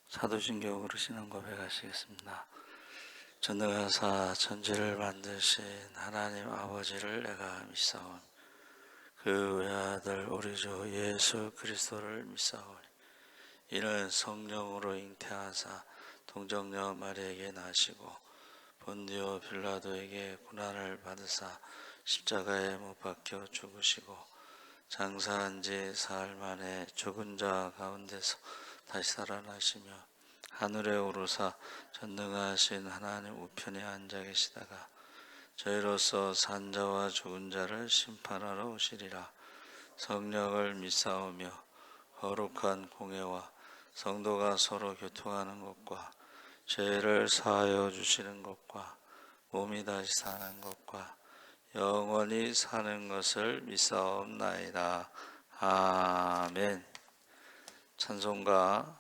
사도신경으로 신앙 고백하시겠습니다. 전능하사 천지를 만드신 하나님 아버지를 내가 믿사오니 그 외아들 우리 주 예수 그리스도를 믿사오니 이는 성령으로 잉태하사 동정녀 마리에게 나시고 본디오 빌라도에게 고난을 받으사 십자가에 못 박혀 죽으시고 장사한 지 사흘 만에 죽은 자 가운데서 다시 살아나시며 하늘에 오르사 전능하신 하나님 우편에 앉아 계시다가 저희로서 산 자와 죽은 자를 심판하러 오시리라. 성령을 믿사오며 거룩한 공회와 성도가 서로 교통하는 것과 죄를 사하여 주시는 것과 몸이 다시 사는 것과 영원히 사는 것을 믿사옵나이다. 아멘. 찬송가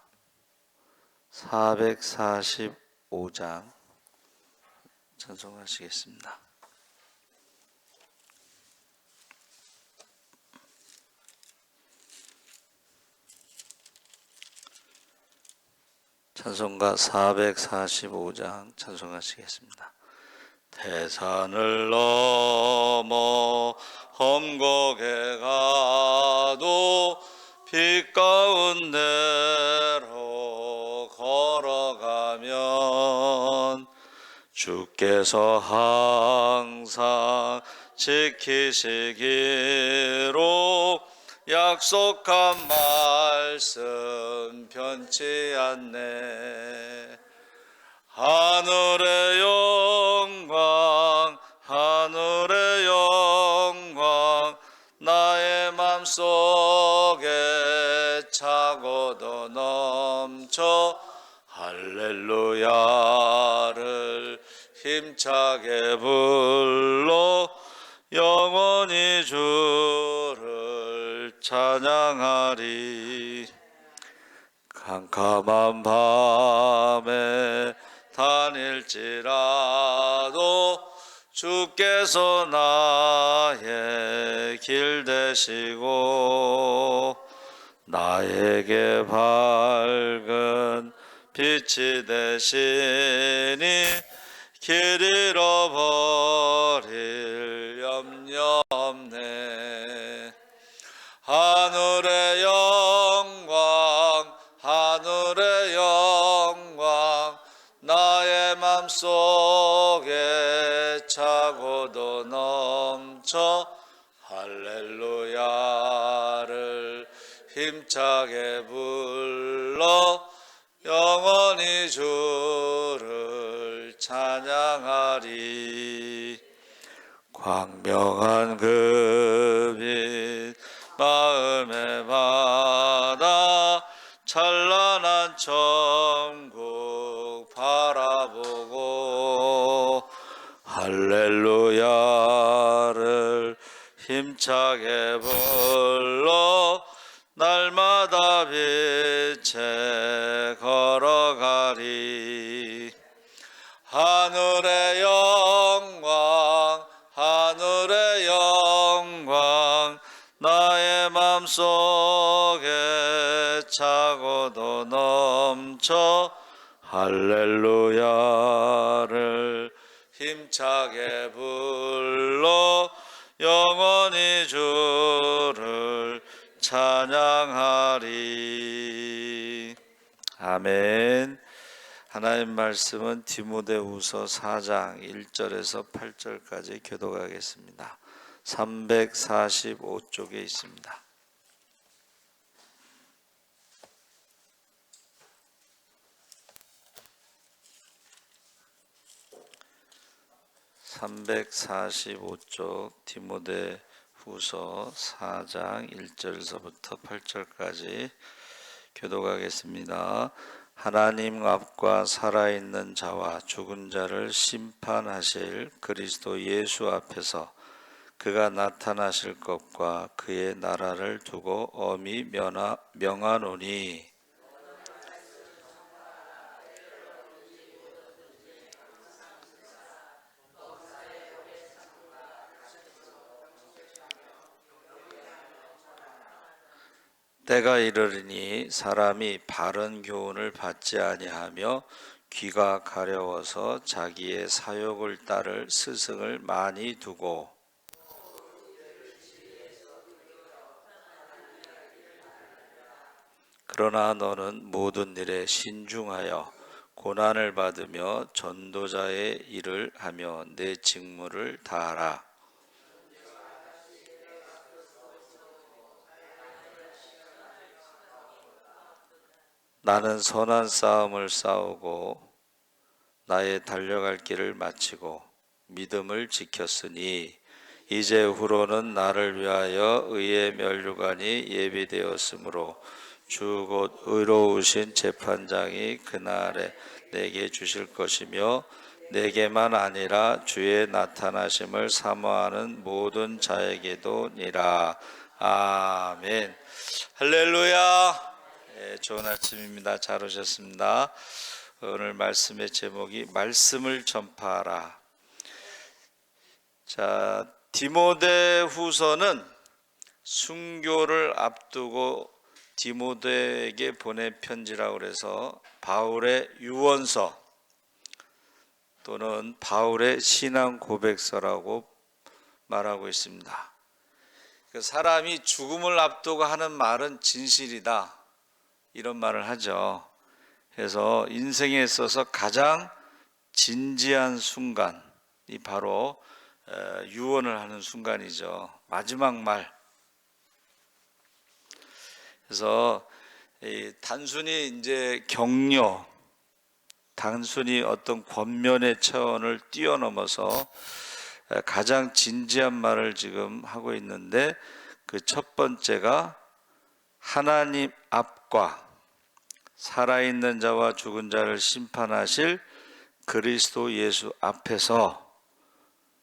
445장 찬송하시겠습니다. 찬송가 445장 찬송하시겠습니다. 대산을 넘어 험곡에 가도 빛 가운데로 걸어가면 주께서 항상 지키시기로 약속한 말씀 변치 않네. 하늘의 영광 하늘의 영광 나의 맘속에 차고도 넘쳐 할렐루야를 힘차게 불러 영원히 주를 찬양하리. 캄캄한 밤에 다닐지라도 주께서 나의 길 되시고 나에게 밝은 빛이 되시니 길 잃어버릴 염려 없네. 하늘의 영광 하늘의 영광 나의 맘속에 차고도 넘쳐 할렐루야를 힘차게 불러 영원히 주를 찬양하리. 광명한 그 빛 마음에 받아 찬란한 천국 바라보고 할렐루야를 힘차게 불러 날마다 빛에 걸어가리. 하늘의 영광 하늘의 영광 나의 맘속에 차고도 넘쳐 할렐루야를 힘차게 불러 영원히 주를 찬양하리. 아멘. 하나님 말씀은 디모데후서 4장 1절에서 8절까지 교독하겠습니다. 345쪽에 있습니다. (345쪽) 디모데후서 4장 1절에서부터 8절까지 교독하겠습니다. 하나님 앞과 살아있는 자와 죽은 자를 심판하실 그리스도 예수 앞에서 그가 나타나실 것과 그의 나라를 두고 엄히 명하노니 때가 이르리니 사람이 바른 교훈을 받지 아니하며 귀가 가려워서 자기의 사욕을 따를 스승을 많이 두고, 그러나 너는 모든 일에 신중하여 고난을 받으며 전도자의 일을 하며 내 직무를 다하라. 나는 선한 싸움을 싸우고 나의 달려갈 길을 마치고 믿음을 지켰으니 이제 후로는 나를 위하여 의의 면류관이 예비되었으므로 주 곧 의로우신 재판장이 그날에 내게 주실 것이며 내게만 아니라 주의 나타나심을 사모하는 모든 자에게도니라. 아멘. 할렐루야. 좋은 아침입니다. 잘 오셨습니다. 오늘 말씀의 제목이 말씀을 전파하라. 자, 디모데후서는 순교를 앞두고 디모데에게 보낸 편지라고 해서 바울의 유언서 또는 바울의 신앙 고백서라고 말하고 있습니다. 사람이 죽음을 앞두고 하는 말은 진실이다, 이런 말을 하죠. 그래서 인생에 있어서 가장 진지한 순간이 바로 유언을 하는 순간이죠. 마지막 말. 그래서 단순히 이제 격려, 단순히 어떤 권면의 차원을 뛰어넘어서 가장 진지한 말을 지금 하고 있는데, 그 첫 번째가 하나님 앞과 살아있는 자와 죽은 자를 심판하실 그리스도 예수 앞에서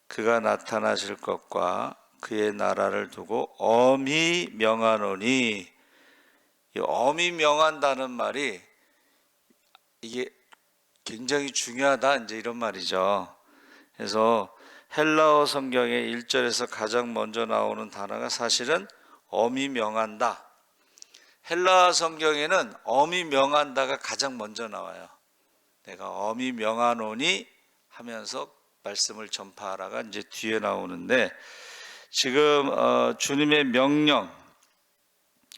그가 나타나실 것과 그의 나라를 두고 엄히 명하노니, 이 엄히 명한다는 말이 이게 굉장히 중요하다, 이제 이런 말이죠. 그래서 헬라어 성경의 1절에서 가장 먼저 나오는 단어가 사실은 엄히 명한다. 헬라어 성경에는 엄히 명한다가 가장 먼저 나와요. 내가 엄히 명하노니 하면서 말씀을 전파하라가 이제 뒤에 나오는데, 지금 주님의 명령,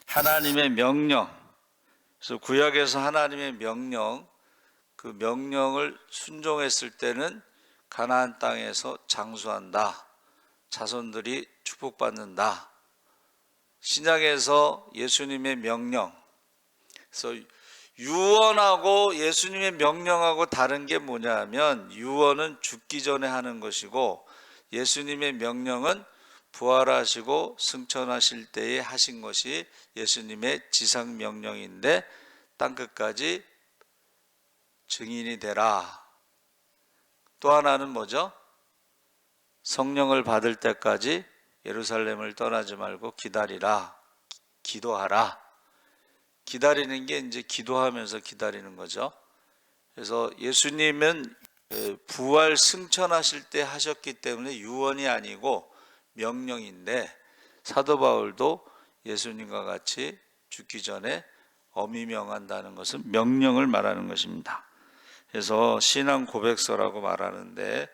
하나님의 명령, 그래서 구약에서 하나님의 명령, 그 명령을 순종했을 때는 가나안 땅에서 장수한다, 자손들이 축복받는다. 신약에서 예수님의 명령, 그래서 유언하고 예수님의 명령하고 다른 게 뭐냐면, 유언은 죽기 전에 하는 것이고 예수님의 명령은 부활하시고 승천하실 때에 하신 것이 예수님의 지상명령인데, 땅끝까지 증인이 되라. 또 하나는 뭐죠? 성령을 받을 때까지 예루살렘을 떠나지 말고 기다리라, 기도하라. 기다리는 게 이제 기도하면서 기다리는 거죠. 그래서 예수님은 부활 승천하실 때 하셨기 때문에 유언이 아니고 명령인데, 사도 바울도 예수님과 같이 죽기 전에 엄히 명한다는 것은 명령을 말하는 것입니다. 그래서 신앙 고백서라고 말하는데,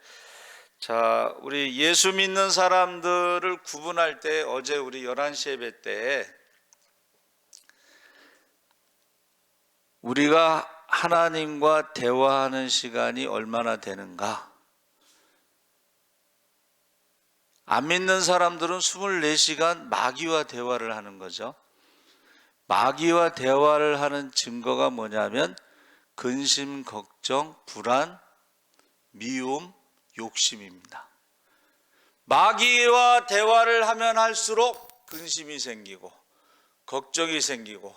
자, 우리 예수 믿는 사람들을 구분할 때, 어제 우리 11시 예배 때 우리가 하나님과 대화하는 시간이 얼마나 되는가? 안 믿는 사람들은 24시간 마귀와 대화를 하는 거죠. 마귀와 대화를 하는 증거가 뭐냐면 근심, 걱정, 불안, 미움, 욕심입니다. 마귀와 대화를 하면 할수록 근심이 생기고 걱정이 생기고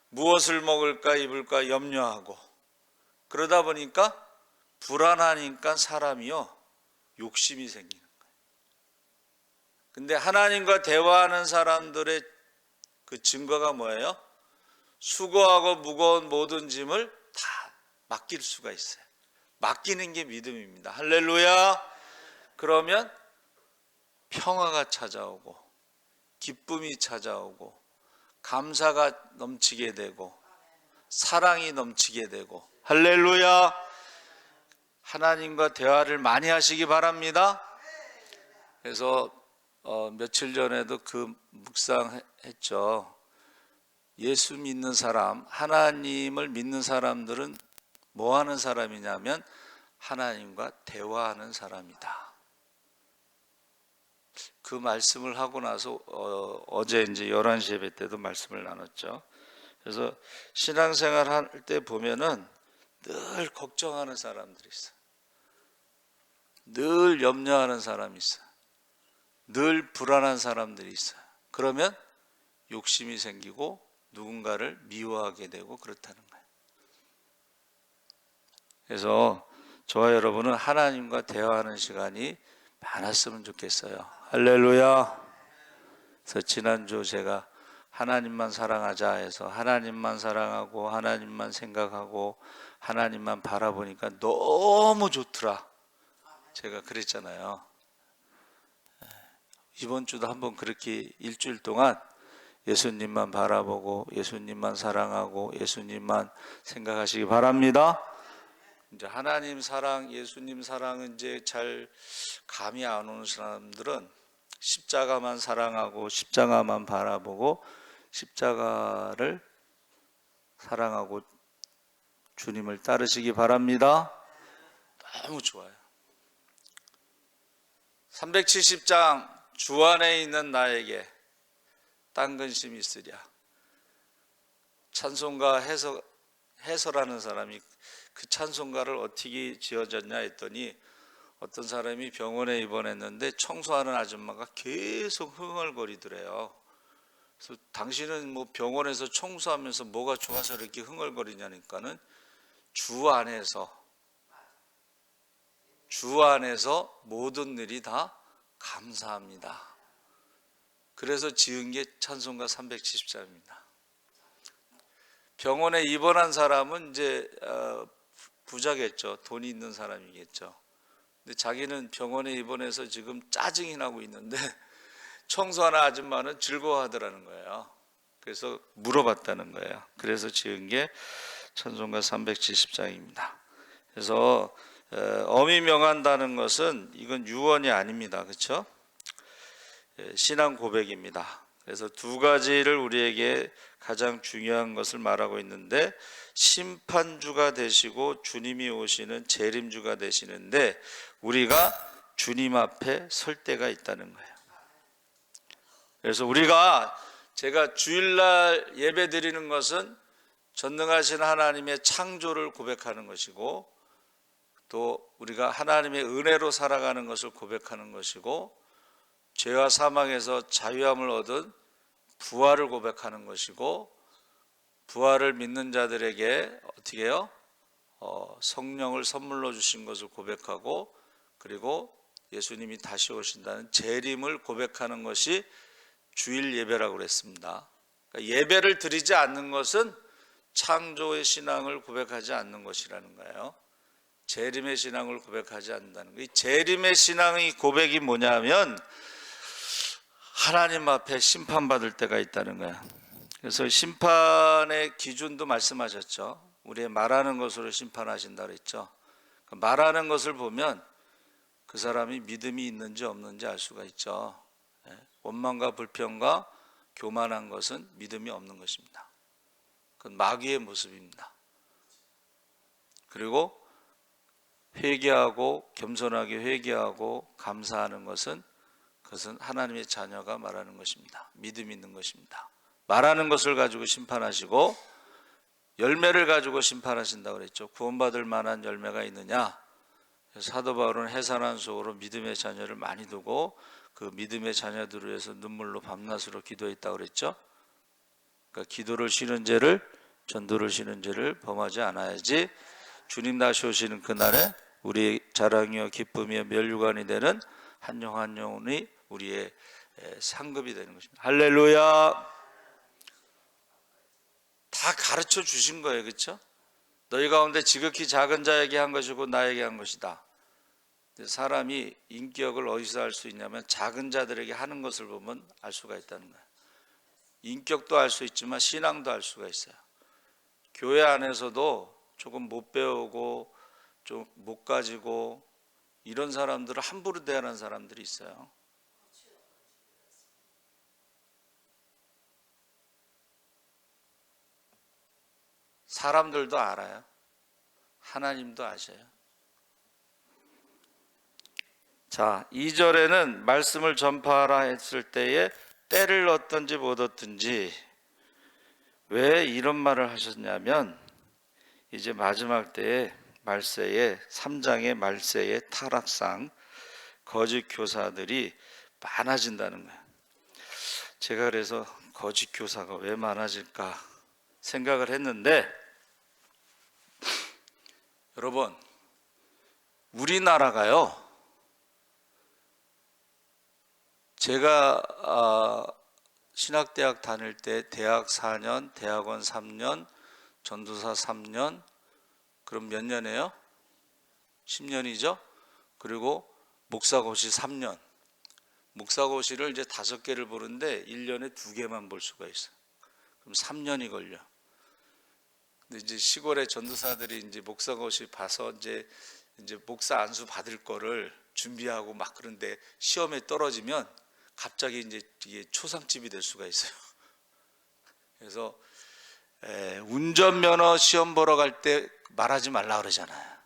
무엇을 먹을까 입을까 염려하고, 그러다 보니까 불안하니까 사람이요 욕심이 생기는 거예요. 근데 하나님과 대화하는 사람들의 그 증거가 뭐예요? 수고하고 무거운 모든 짐을 다 맡길 수가 있어요. 맡기는 게 믿음입니다. 할렐루야. 그러면 평화가 찾아오고 기쁨이 찾아오고 감사가 넘치게 되고 사랑이 넘치게 되고, 할렐루야. 하나님과 대화를 많이 하시기 바랍니다. 그래서 며칠 전에도 그 묵상했죠. 예수 믿는 사람, 하나님을 믿는 사람들은 뭐 하는 사람이냐면 하나님과 대화하는 사람이다. 그 말씀을 하고 나서 어제 이제 11시 예배 때도 말씀을 나눴죠. 그래서 신앙생활 할 때 보면은 늘 걱정하는 사람들이 있어요. 늘 염려하는 사람이 있어요. 늘 불안한 사람들이 있어요. 그러면 욕심이 생기고 누군가를 미워하게 되고 그렇다는 거예요. 그래서 저와 여러분은 하나님과 대화하는 시간이 많았으면 좋겠어요. 할렐루야. 그래서 지난주 제가 하나님만 사랑하자 해서 하나님만 사랑하고 하나님만 생각하고 하나님만 바라보니까 너무 좋더라. 제가 그랬잖아요. 이번 주도 한번 그렇게 일주일 동안 예수님만 바라보고 예수님만 사랑하고 예수님만 생각하시기 바랍니다. 이제 하나님 사랑, 예수님 사랑은 이제 잘 감이 안 오는 사람들은 십자가만 사랑하고 십자가만 바라보고 십자가를 사랑하고 주님을 따르시기 바랍니다. 너무 좋아요. 370장 주 안에 있는 나에게 딴 근심이 있으랴. 찬송가 해설하는 사람이 그 찬송가를 어떻게 지어졌냐 했더니 어떤 사람이 병원에 입원했는데 청소하는 아줌마가 계속 흥얼거리더래요. 그래서 당신은 뭐 병원에서 청소하면서 뭐가 좋아서 이렇게 흥얼거리냐니까는 주 안에서 모든 일이 다 감사합니다. 그래서 지은 게 찬송가 370장입니다. 병원에 입원한 사람은 이제 부자겠죠. 돈이 있는 사람이겠죠. 근데 자기는 병원에 입원해서 지금 짜증이 나고 있는데 청소하는 아줌마는 즐거워하더라는 거예요. 그래서 물어봤다는 거예요. 그래서 지은 게 찬송가 370장입니다. 그래서 어미 명한다는 것은 이건 유언이 아닙니다. 그렇죠? 신앙 고백입니다. 그래서 두 가지를 우리에게 가장 중요한 것을 말하고 있는데, 심판주가 되시고 주님이 오시는 재림주가 되시는데 우리가 주님 앞에 설 때가 있다는 거예요. 그래서 제가 주일날 예배 드리는 것은 전능하신 하나님의 창조를 고백하는 것이고, 또 우리가 하나님의 은혜로 살아가는 것을 고백하는 것이고, 죄와 사망에서 자유함을 얻은 부활을 고백하는 것이고, 부활을 믿는 자들에게 어떻게 해요? 성령을 선물로 주신 것을 고백하고, 그리고 예수님이 다시 오신다는 재림을 고백하는 것이 주일 예배라고 그랬습니다. 그러니까 예배를 드리지 않는 것은 창조의 신앙을 고백하지 않는 것이라는 거예요. 재림의 신앙을 고백하지 않는다는 거예요. 이 재림의 신앙의 고백이 뭐냐면 하나님 앞에 심판받을 때가 있다는 거예요. 그래서 심판의 기준도 말씀하셨죠. 우리의 말하는 것으로 심판하신다고 그랬죠. 말하는 것을 보면 그 사람이 믿음이 있는지 없는지 알 수가 있죠. 원망과 불평과 교만한 것은 믿음이 없는 것입니다. 그건 마귀의 모습입니다. 그리고 회개하고 겸손하게 회개하고 감사하는 것은 그것은 하나님의 자녀가 말하는 것입니다. 믿음이 있는 것입니다. 말하는 것을 가지고 심판하시고 열매를 가지고 심판하신다고 그랬죠. 구원받을 만한 열매가 있느냐? 사도 바울은 해산한 속으로 믿음의 자녀를 많이 두고 그 믿음의 자녀들을 위해서 눈물로 밤낮으로 기도했다고 그랬죠. 그러니까 기도를 쉬는 죄를, 전도를 쉬는 죄를 범하지 않아야지 주님 다시 오시는 그날에 우리의 자랑이요 기쁨이요 멸류관이 되는 한 영 한 영혼이 우리의 상급이 되는 것입니다. 할렐루야. 다 가르쳐 주신 거예요. 그렇죠? 너희 가운데 지극히 작은 자에게 한 것이고 나에게 한 것이다. 사람이 인격을 어디서 알 수 있냐면 작은 자들에게 하는 것을 보면 알 수가 있다는 거예요. 인격도 알 수 있지만 신앙도 알 수가 있어요. 교회 안에서도 조금 못 배우고 좀 못 가지고 이런 사람들을 함부로 대하는 사람들이 있어요. 사람들도 알아요. 하나님도 아셔요. 자, 2절에는 말씀을 전파하라 했을 때에 때를 얻든지 못 얻든지 왜 이런 말을 하셨냐면 이제 마지막 때에 말세에 3장의 말세의 타락상 거짓 교사들이 많아진다는 거예요. 제가 그래서 거짓 교사가 왜 많아질까 생각을 했는데 여러분 우리나라가요 제가 신학대학 다닐 때 대학 4년, 대학원 3년, 전도사 3년 그럼 몇 년이에요? 10년이죠? 그리고 목사고시 3년 목사고시를 이제 5개를 보는데 1년에 2개만 볼 수가 있어요. 그럼 3년이 걸려. 근데 이제 시골의 전도사들이 이제 목사고시 봐서 이제 목사 안수 받을 거를 준비하고 막 그런데 시험에 떨어지면 갑자기 이제 이게 초상집이 될 수가 있어요. 그래서 운전면허 시험 보러 갈 때 말하지 말라 그러잖아요.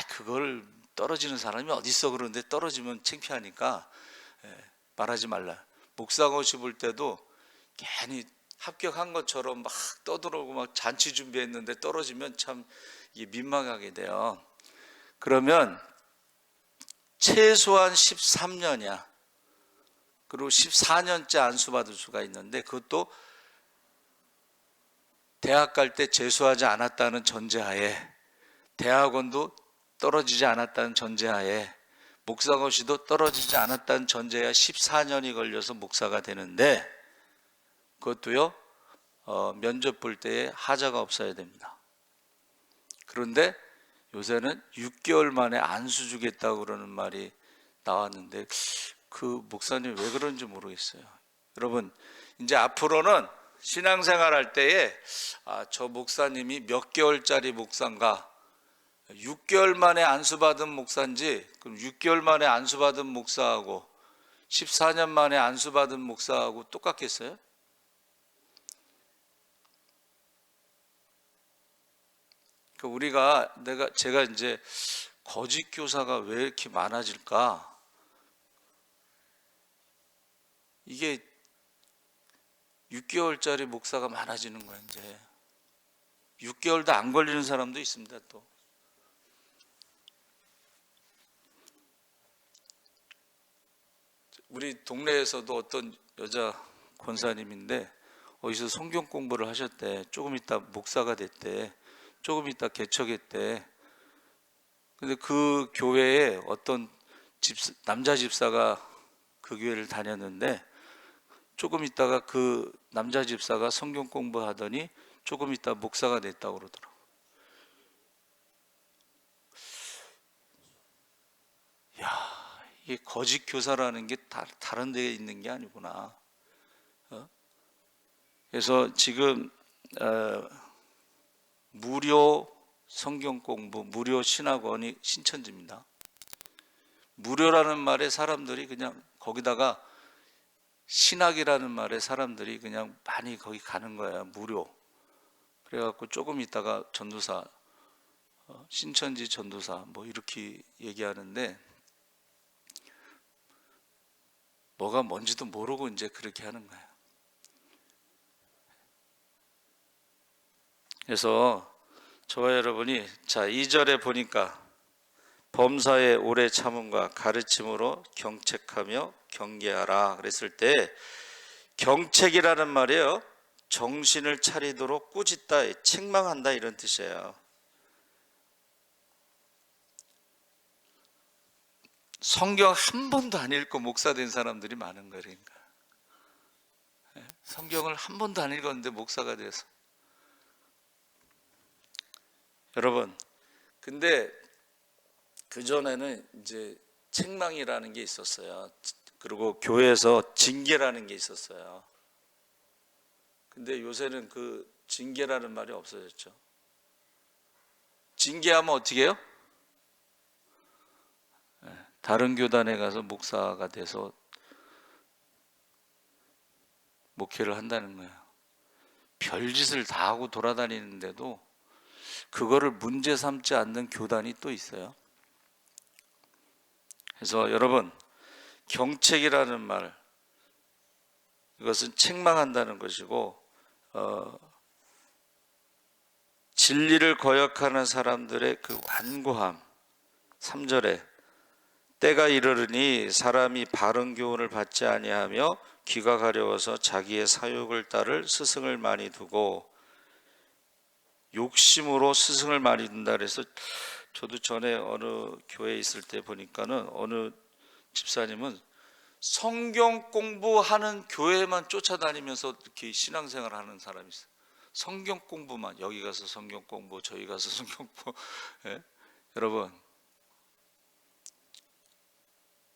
그걸 떨어지는 사람이 어디 있어 그러는데 떨어지면 창피하니까 말하지 말라. 목사고시 볼 때도 괜히 합격한 것처럼 막 떠들어오고 막 잔치 준비했는데 떨어지면 참 이게 민망하게 돼요. 그러면 최소한 13년이야. 그리고 14년째 안수 받을 수가 있는데 그것도 대학 갈 때 재수하지 않았다는 전제하에 대학원도 떨어지지 않았다는 전제하에 목사고시도 떨어지지 않았다는 전제하에 14년이 걸려서 목사가 되는데 그것도요 면접 볼 때에 하자가 없어야 됩니다. 그런데 요새는 6개월 만에 안수 주겠다고 그러는 말이 나왔는데 그 목사님 왜 그런지 모르겠어요. 여러분 이제 앞으로는 신앙생활 할 때에 저 목사님이 몇 개월짜리 목사인가 6개월 만에 안수받은 목사인지 그럼 6개월 만에 안수받은 목사하고 14년 만에 안수받은 목사하고 똑같겠어요? 우리가 제가 이제 거짓 교사가 왜 이렇게 많아질까? 이게 6개월짜리 목사가 많아지는 거예요. 이제 6개월도 안 걸리는 사람도 있습니다. 또 우리 동네에서도 어떤 여자 권사님인데 어디서 성경 공부를 하셨대. 조금 있다 목사가 됐대. 조금 있다 개척했대. 근데 그 교회에 어떤 남자 집사가 그 교회를 다녔는데 조금 있다가 그 남자 집사가 성경 공부하더니 조금 있다 목사가 됐다고 그러더라고. 야, 이게 거짓 교사라는 게 다른 데에 있는 게 아니구나. 그래서 지금 무료 성경 공부, 무료 신학원이 신천지입니다. 무료라는 말에 사람들이 그냥 거기다가 신학이라는 말에 사람들이 그냥 많이 거기 가는 거야. 무료. 그래갖고 조금 있다가 전도사, 신천지 전도사 뭐 이렇게 얘기하는데 뭐가 뭔지도 모르고 이제 그렇게 하는 거예요. 그래서 저와 여러분이 자 2절에 보니까 범사의 오래 참음과 가르침으로 경책하며 경계하라 그랬을 때 경책이라는 말이에요. 정신을 차리도록 꾸짖다, 책망한다 이런 뜻이에요. 성경 한 번도 안 읽고 목사 된 사람들이 많은 거예요. 그러니까. 성경을 한 번도 안 읽었는데 목사가 돼서. 여러분, 근데 그전에는 이제 책망이라는 게 있었어요. 그리고 교회에서 징계라는 게 있었어요. 근데 요새는 그 징계라는 말이 없어졌죠. 징계하면 어떻게 해요? 다른 교단에 가서 목사가 돼서 목회를 한다는 거예요. 별짓을 다 하고 돌아다니는데도 그거를 문제 삼지 않는 교단이 또 있어요. 그래서 여러분, 경책이라는 말, 이것은 책망한다는 것이고, 진리를 거역하는 사람들의 그 완고함. 3절에 때가 이르르니 사람이 바른 교훈을 받지 아니하며 귀가 가려워서 자기의 사욕을 따를 스승을 많이 두고, 욕심으로 스승을 많이 둔다 그래서, 저도 전에 어느 교회에 있을 때 보니까는 어느 집사님은 성경 공부하는 교회만 쫓아다니면서 이렇게 신앙생활 하는 사람이 있어요. 성경 공부만, 여기 가서 성경 공부, 저기 가서 성경 공부. 예? 여러분,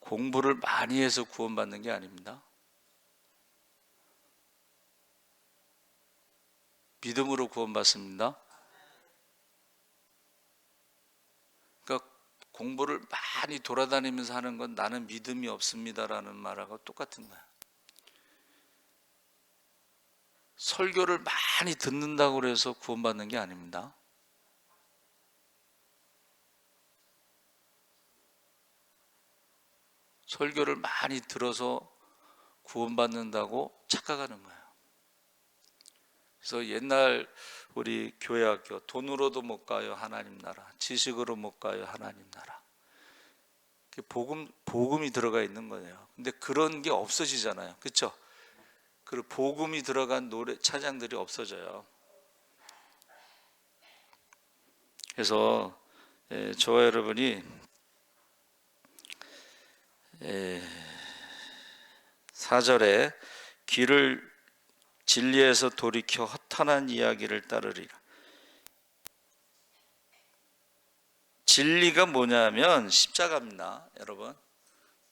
공부를 많이 해서 구원받는 게 아닙니다. 믿음으로 구원받습니다. 그러니까 공부를 많이 돌아다니면서 하는 건 나는 믿음이 없습니다라는 말하고 똑같은 거야. 설교를 많이 듣는다고 해서 구원받는 게 아닙니다. 설교를 많이 들어서 구원받는다고 착각하는 거예요. 그래서 옛날 우리 교회 학교, 돈으로도 못 가요 하나님 나라, 지식으로 못 가요 하나님 나라, 복음이 들어가 있는 거예요. 근데 그런 게 없어지잖아요, 그렇죠? 그 복음이 들어간 노래 찬양들이 없어져요. 그래서 저와 여러분이 4절에 귀를 진리에서 돌이켜 허탄한 이야기를 따르리라. 진리가 뭐냐면 십자가입니다, 여러분.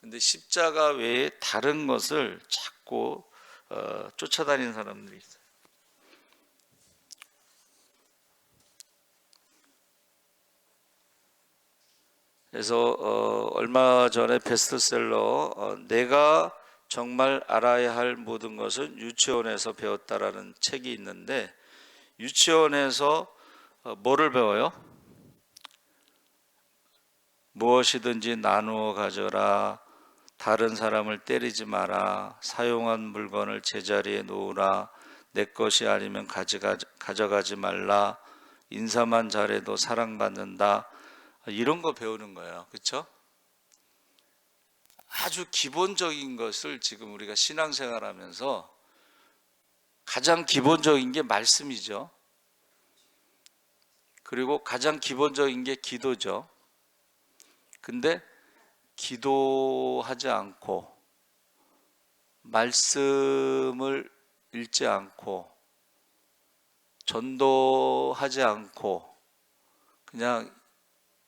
근데 십자가 외에 다른 것을 찾고 쫓아다니는 사람들이 있어요. 그래서 얼마 전에 베스트셀러 내가 정말 알아야 할 모든 것은 유치원에서 배웠다라는 책이 있는데, 유치원에서 뭐를 배워요? 무엇이든지 나누어 가져라, 다른 사람을 때리지 마라, 사용한 물건을 제자리에 놓으라, 내 것이 아니면 가져가지 말라, 인사만 잘해도 사랑받는다, 이런 거 배우는 거예요, 그렇죠? 아주 기본적인 것을 지금 우리가 신앙생활하면서 가장 기본적인 게 말씀이죠. 그리고 가장 기본적인 게 기도죠. 근데 기도하지 않고 말씀을 읽지 않고 전도하지 않고 그냥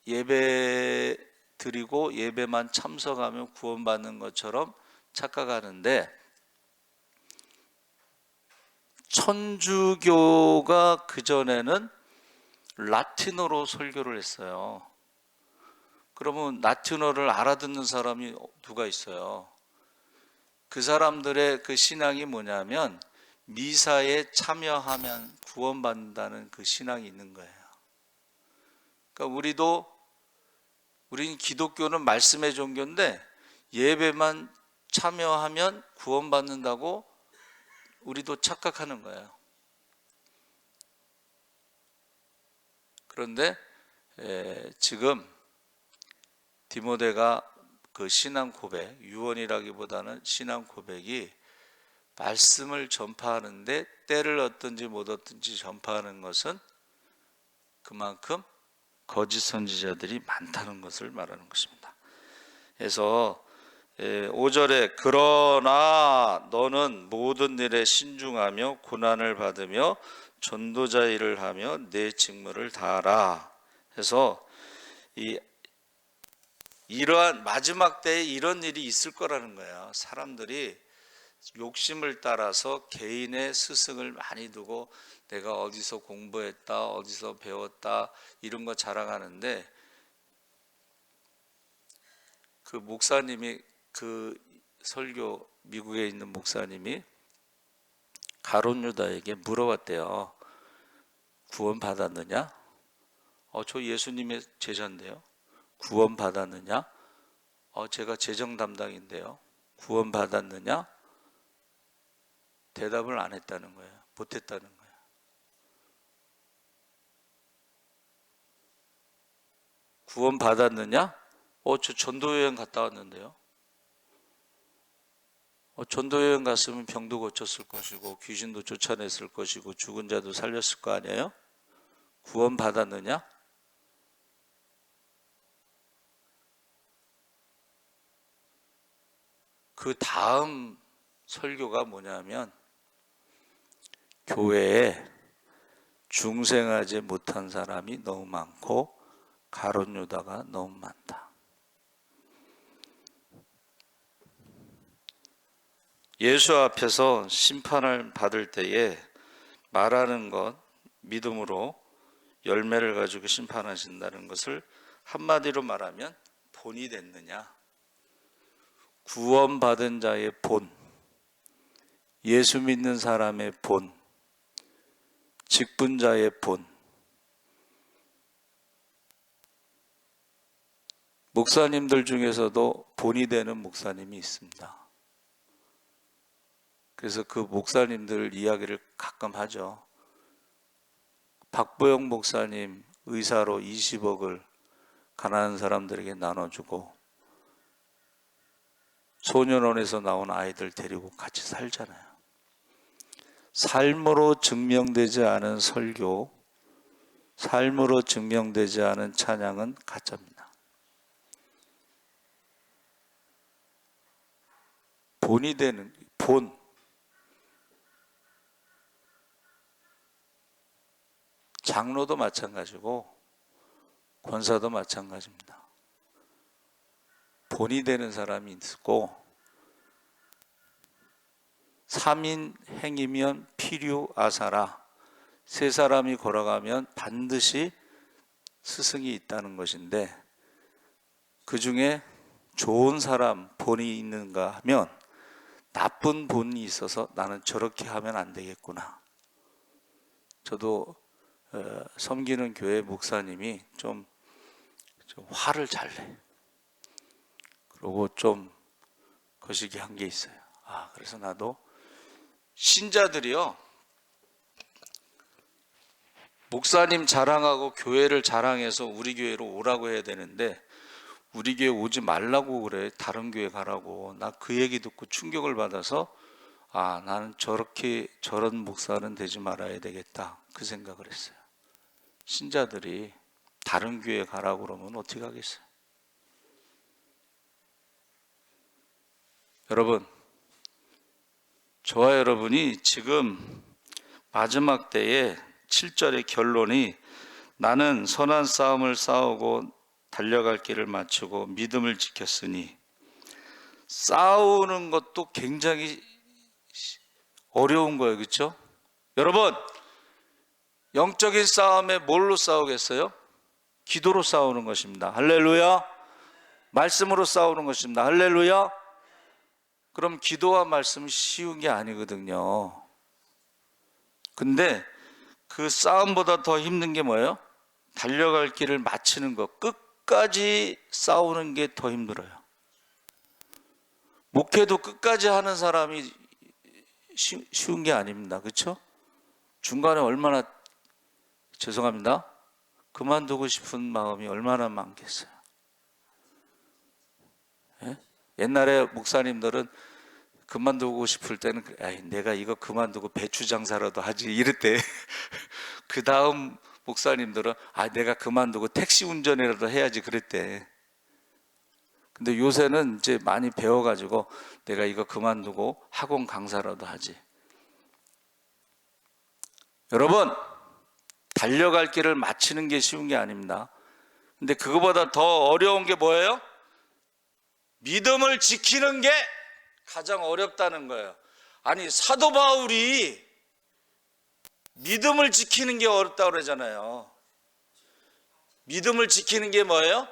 예배 드리고 예배만 참석하면 구원받는 것처럼 착각하는데, 천주교가 그전에는 라틴어로 설교를 했어요. 그러면 라틴어를 알아듣는 사람이 누가 있어요? 그 사람들의 그 신앙이 뭐냐면 미사에 참여하면 구원받는다는 그 신앙이 있는 거예요. 그러니까 우린 기독교는 말씀의 종교인데 예배만 참여하면 구원받는다고 우리도 착각하는 거예요. 그런데 지금 디모데가 그 신앙 고백, 유언이라기보다는 신앙 고백이 말씀을 전파하는데 때를 얻든지 못 얻든지 전파하는 것은 그만큼 거짓 선지자들이 많다는 것을 말하는 것입니다. 그래서 5절에 그러나 너는 모든 일에 신중하며 고난을 받으며 전도자 일을 하며 내 직무를 다하라. 해서 이러한 마지막 때에 이런 일이 있을 거라는 거예요. 사람들이 욕심을 따라서 개인의 스승을 많이 두고 내가 어디서 공부했다, 어디서 배웠다 이런 거 자랑하는데, 그 목사님이, 그 설교 미국에 있는 목사님이 가룟 유다에게 물어봤대요. 구원 받았느냐? 저 예수님의 제자인데요. 구원 받았느냐? 제가 재정 담당인데요. 구원 받았느냐? 대답을 안 했다는 거예요. 못 했다는 거예요. 구원 받았느냐? 저 전도여행 갔다 왔는데요. 전도여행 갔으면 병도 고쳤을 것이고 귀신도 쫓아냈을 것이고 죽은 자도 살렸을 거 아니에요? 구원 받았느냐? 그 다음 설교가 뭐냐면, 교회에 중생하지 못한 사람이 너무 많고 가룟 유다가 너무 많다. 예수 앞에서 심판을 받을 때에 말하는 것, 믿음으로 열매를 가지고 심판하신다는 것을 한마디로 말하면 본이 됐느냐? 구원받은 자의 본, 예수 믿는 사람의 본, 직분자의 본. 목사님들 중에서도 본이 되는 목사님이 있습니다. 그래서 그 목사님들 이야기를 가끔 하죠. 박보영 목사님 의사로 20억을 가난한 사람들에게 나눠주고 소년원에서 나온 아이들 데리고 같이 살잖아요. 삶으로 증명되지 않은 설교, 삶으로 증명되지 않은 찬양은 가짜입니다. 본이 되는 본, 장로도 마찬가지고 권사도 마찬가지입니다. 본이 되는 사람이 있고, 3인 행이면 필요아사라, 세 사람이 걸어가면 반드시 스승이 있다는 것인데, 그 중에 좋은 사람 본이 있는가 하면 나쁜 본이 있어서 나는 저렇게 하면 안 되겠구나. 저도 섬기는 교회 목사님이 좀 화를 잘 내. 그리고 좀 거시기 한 게 있어요. 그래서 나도 신자들이요, 목사님 자랑하고 교회를 자랑해서 우리 교회로 오라고 해야 되는데 우리 교회 오지 말라고 그래. 다른 교회 가라고. 나 그 얘기 듣고 충격을 받아서 나는 저런 목사는 되지 말아야 되겠다, 그 생각을 했어요. 신자들이 다른 교회 가라고 그러면 어떻게 하겠어요? 여러분, 저와 여러분이 지금 마지막 때에 7절의 결론이, 나는 선한 싸움을 싸우고 달려갈 길을 마치고 믿음을 지켰으니. 싸우는 것도 굉장히 어려운 거예요. 그렇죠? 여러분, 영적인 싸움에 뭘로 싸우겠어요? 기도로 싸우는 것입니다. 할렐루야. 말씀으로 싸우는 것입니다. 할렐루야. 그럼 기도와 말씀은 쉬운 게 아니거든요. 근데 그 싸움보다 더 힘든 게 뭐예요? 달려갈 길을 마치는 것, 끝까지 싸우는 게 더 힘들어요. 목회도 끝까지 하는 사람이 쉬운 게 아닙니다. 그렇죠? 중간에 얼마나, 죄송합니다, 그만두고 싶은 마음이 얼마나 많겠어요. 예? 옛날에 목사님들은 그만두고 싶을 때는 내가 이거 그만두고 배추 장사라도 하지 이랬대. 그 다음 목사님들은 내가 그만두고 택시 운전이라도 해야지 그랬대. 근데 요새는 이제 많이 배워가지고 내가 이거 그만두고 학원 강사라도 하지. 여러분, 달려갈 길을 마치는 게 쉬운 게 아닙니다. 근데 그거보다 더 어려운 게 뭐예요? 믿음을 지키는 게 가장 어렵다는 거예요. 아니 사도 바울이 믿음을 지키는 게 어렵다고 그러잖아요. 믿음을 지키는 게 뭐예요?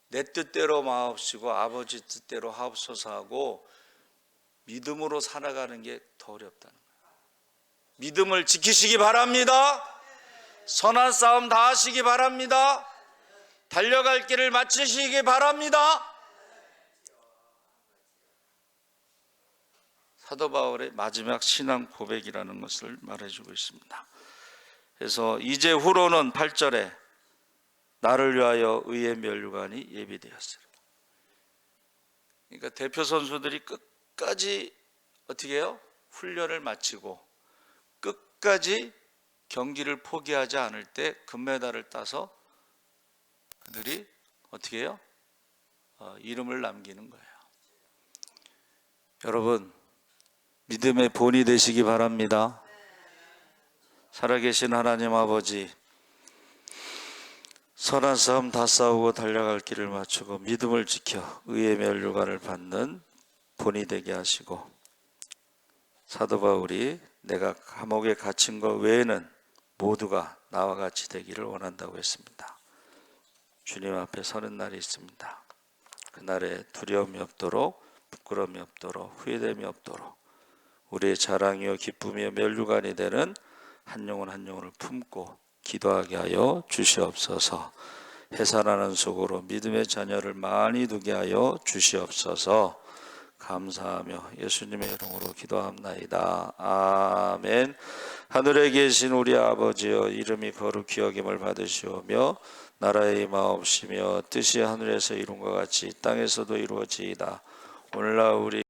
내 뜻대로 마옵시고 아버지 뜻대로 하옵소서 하고 믿음으로 살아가는 게 더 어렵다는 거예요. 믿음을 지키시기 바랍니다. 선한 싸움 다 하시기 바랍니다. 달려갈 길을 마치시기 바랍니다. 사도 바울의 마지막 신앙 고백이라는 것을 말해주고 있습니다. 그래서 이제 후로는 8절에 나를 위하여 의의 면류관이 예비되었으리라. 그러니까 대표 선수들이 끝까지 어떻게 해요? 훈련을 마치고 끝까지 경기를 포기하지 않을 때 금메달을 따서 그들이 어떻게 해요? 이름을 남기는 거예요. 여러분, 믿음의 본이 되시기 바랍니다. 살아계신 하나님 아버지, 선한 싸움 다 싸우고 달려갈 길을 맞추고 믿음을 지켜 의의 면류관을 받는 본이 되게 하시고, 사도 바울이 내가 감옥에 갇힌 것 외에는 모두가 나와 같이 되기를 원한다고 했습니다. 주님 앞에 서는 날이 있습니다. 그날에 두려움이 없도록, 부끄러움이 없도록, 후회됨이 없도록 우리의 자랑이요 기쁨이요 면류관이 되는 한 영혼 한 영혼을 품고 기도하게 하여 주시옵소서. 해산하는 속으로 믿음의 자녀를 많이 두게 하여 주시옵소서. 감사하며 예수님의 이름으로 기도합나이다. 아멘. 하늘에 계신 우리 아버지여, 이름이 거룩히 여김을 받으시오며 나라의 임하옵시며 뜻이 하늘에서 이룬 것 같이 땅에서도 이루어지이다. 오늘날 우리